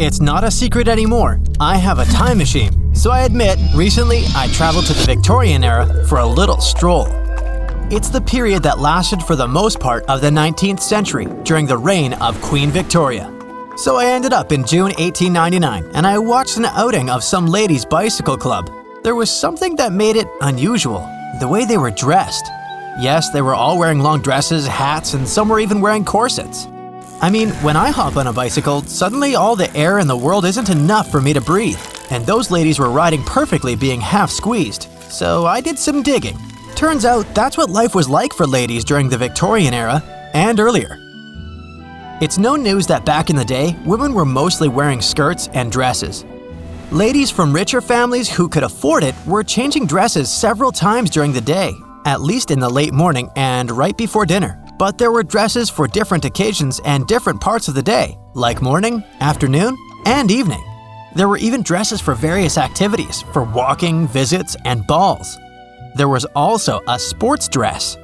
It's not a secret anymore. I have a time machine. So I admit, recently I traveled to the Victorian era for a little stroll. It's the period that lasted for the most part of the 19th century during the reign of Queen Victoria. So I ended up in June 1899 and I watched an outing of some ladies' bicycle club. There was something that made it unusual, the way they were dressed. Yes, they were all wearing long dresses, hats, and some were even wearing corsets. I mean, when I hop on a bicycle, suddenly all the air in the world isn't enough for me to breathe. And those ladies were riding perfectly, being half squeezed. So I did some digging. Turns out that's what life was like for ladies during the Victorian era and earlier. It's no news that back in the day, women were mostly wearing skirts and dresses. Ladies from richer families who could afford it were changing dresses several times during the day, at least in the late morning and right before dinner. But there were dresses for different occasions and different parts of the day, like morning, afternoon, and evening. There were even dresses for various activities, for walking, visits, and balls. There was also a sports dress.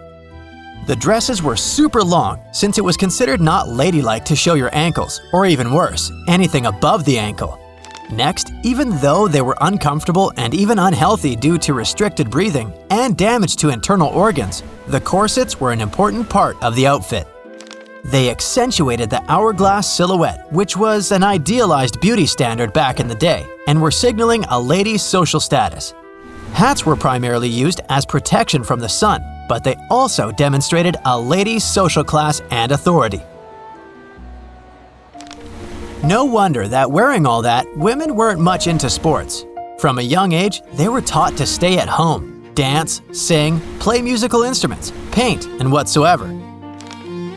The dresses were super long since it was considered not ladylike to show your ankles, or even worse, anything above the ankle. Next, even though they were uncomfortable and even unhealthy due to restricted breathing and damage to internal organs, the corsets were an important part of the outfit. They accentuated the hourglass silhouette, which was an idealized beauty standard back in the day, and were signaling a lady's social status. Hats were primarily used as protection from the sun, but they also demonstrated a lady's social class and authority. No wonder that wearing all that, women weren't much into sports. From a young age, they were taught to stay at home, dance, sing, play musical instruments, paint, and whatsoever.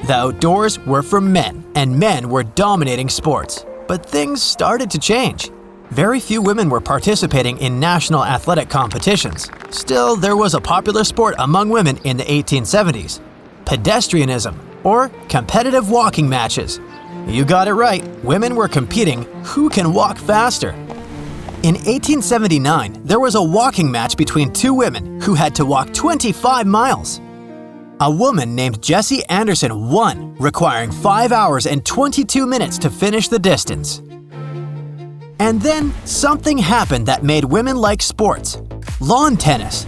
The outdoors were for men, and men were dominating sports. But things started to change. Very few women were participating in national athletic competitions. Still, there was a popular sport among women in the 1870s: pedestrianism, or competitive walking matches. You got it right, women were competing who can walk faster. In 1879, there was a walking match between two women who had to walk 25 miles. A woman named Jessie Anderson won, requiring 5 hours and 22 minutes to finish the distance. And then something happened that made women like sports: lawn tennis.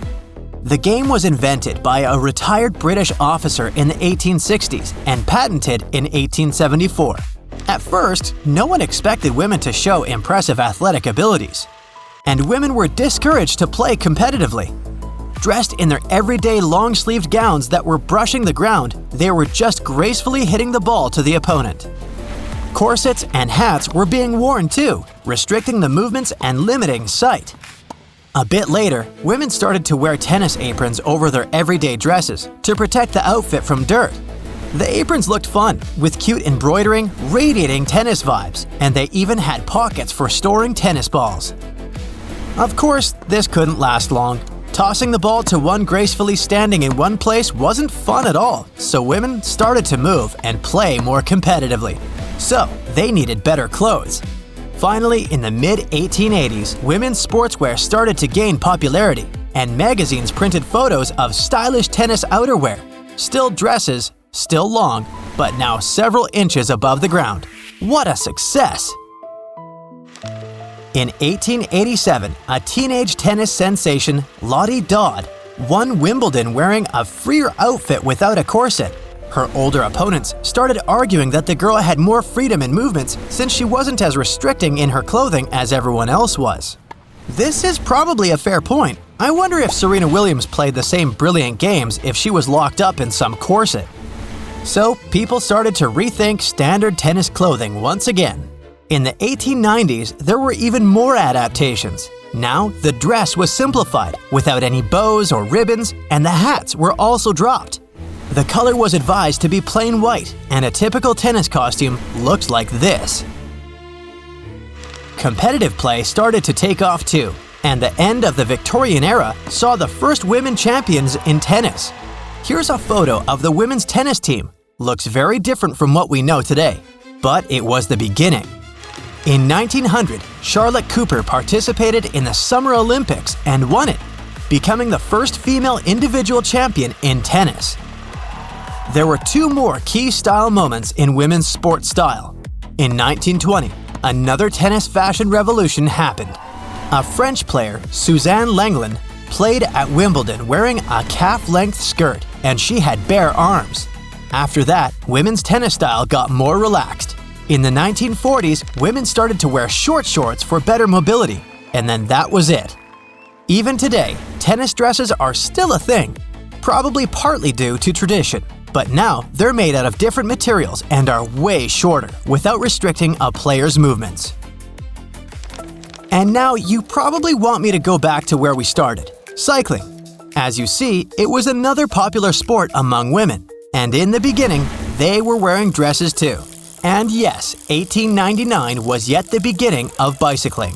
The game was invented by a retired British officer in the 1860s and patented in 1874. At first, no one expected women to show impressive athletic abilities, and women were discouraged to play competitively. Dressed in their everyday long-sleeved gowns that were brushing the ground, they were just gracefully hitting the ball to the opponent. Corsets and hats were being worn too, restricting the movements and limiting sight. A bit later, women started to wear tennis aprons over their everyday dresses to protect the outfit from dirt. The aprons looked fun, with cute embroidering, radiating tennis vibes, and they even had pockets for storing tennis balls. Of course, this couldn't last long. Tossing the ball to one gracefully standing in one place wasn't fun at all, so women started to move and play more competitively. So, they needed better clothes. Finally, in the mid-1880s, women's sportswear started to gain popularity, and magazines printed photos of stylish tennis outerwear. Still dresses, still long, but now several inches above the ground. What a success! In 1887, a teenage tennis sensation, Lottie Dodd, won Wimbledon wearing a freer outfit without a corset. Her older opponents started arguing that the girl had more freedom in movements since she wasn't as restricting in her clothing as everyone else was. This is probably a fair point. I wonder if Serena Williams played the same brilliant games if she was locked up in some corset. So, people started to rethink standard tennis clothing once again. In the 1890s, there were even more adaptations. Now, the dress was simplified, without any bows or ribbons, and the hats were also dropped. The color was advised to be plain white, and a typical tennis costume looked like this. Competitive play started to take off too, and the end of the Victorian era saw the first women champions in tennis. Here's a photo of the women's tennis team. Looks very different from what we know today, but it was the beginning. In 1900, Charlotte Cooper participated in the Summer Olympics and won it, becoming the first female individual champion in tennis. There were two more key style moments in women's sports style. In 1920, another tennis fashion revolution happened. A French player, Suzanne Lenglen, played at Wimbledon wearing a calf-length skirt, and she had bare arms. After that, women's tennis style got more relaxed. In the 1940s, women started to wear short shorts for better mobility, and then that was it. Even today, tennis dresses are still a thing, probably partly due to tradition. But now, they're made out of different materials and are way shorter, without restricting a player's movements. And now you probably want me to go back to where we started, cycling. As you see, it was another popular sport among women, and in the beginning, they were wearing dresses too. And yes, 1899 was yet the beginning of bicycling.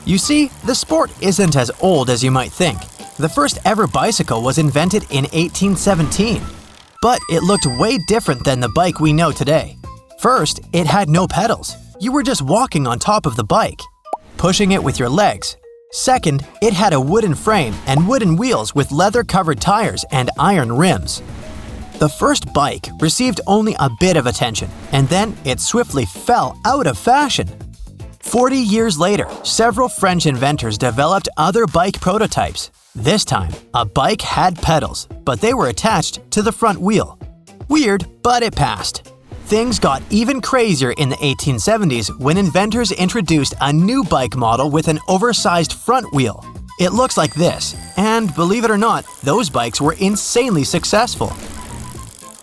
You see, the sport isn't as old as you might think. The first ever bicycle was invented in 1817. But it looked way different than the bike we know today. First, it had no pedals. You were just walking on top of the bike, pushing it with your legs. Second, it had a wooden frame and wooden wheels with leather-covered tires and iron rims. The first bike received only a bit of attention, and then it swiftly fell out of fashion. 40 years later, several French inventors developed other bike prototypes. This time, a bike had pedals, but they were attached to the front wheel. Weird, but it passed. Things got even crazier in the 1870s when inventors introduced a new bike model with an oversized front wheel. It looks like this, and believe it or not, those bikes were insanely successful.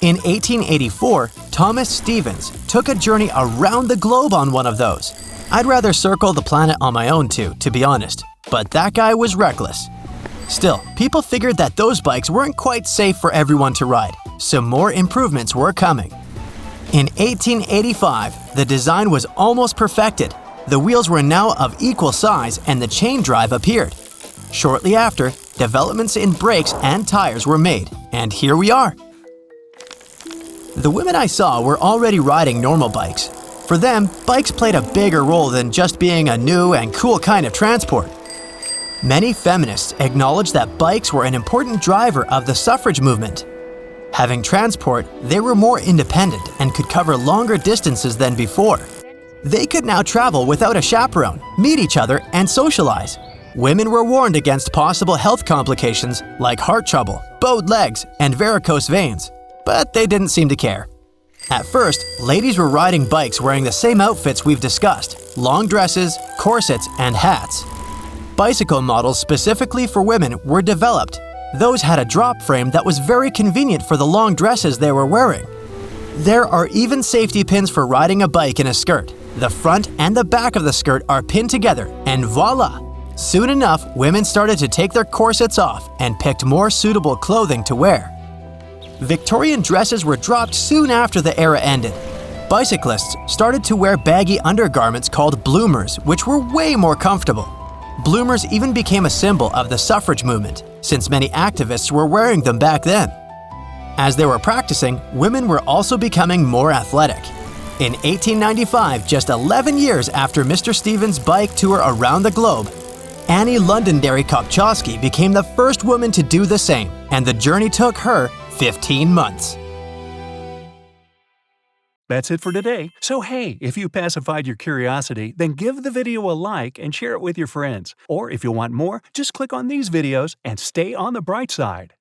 In 1884, Thomas Stevens took a journey around the globe on one of those. I'd rather circle the planet on my own too, to be honest, but that guy was reckless. Still, people figured that those bikes weren't quite safe for everyone to ride, so more improvements were coming. In 1885, the design was almost perfected. The wheels were now of equal size and the chain drive appeared. Shortly after, developments in brakes and tires were made, and here we are. The women I saw were already riding normal bikes. For them, bikes played a bigger role than just being a new and cool kind of transport. Many feminists acknowledged that bikes were an important driver of the suffrage movement. Having transport, they were more independent and could cover longer distances than before. They could now travel without a chaperone, meet each other, and socialize. Women were warned against possible health complications like heart trouble, bowed legs, and varicose veins, but they didn't seem to care. At first, ladies were riding bikes wearing the same outfits we've discussed: long dresses, corsets, and hats. Bicycle models specifically for women were developed. Those had a drop frame that was very convenient for the long dresses they were wearing. There are even safety pins for riding a bike in a skirt. The front and the back of the skirt are pinned together, and voila! Soon enough, women started to take their corsets off and picked more suitable clothing to wear. Victorian dresses were dropped soon after the era ended. Bicyclists started to wear baggy undergarments called bloomers, which were way more comfortable. Bloomers even became a symbol of the suffrage movement, since many activists were wearing them back then. As they were practicing, women were also becoming more athletic. In 1895, just 11 years after Mr. Stevens' bike tour around the globe, Annie Londonderry Kopczowski became the first woman to do the same, and the journey took her 15 months. That's it for today. So hey, if you pacified your curiosity, then give the video a like and share it with your friends. Or if you want more, just click on these videos and stay on the bright side.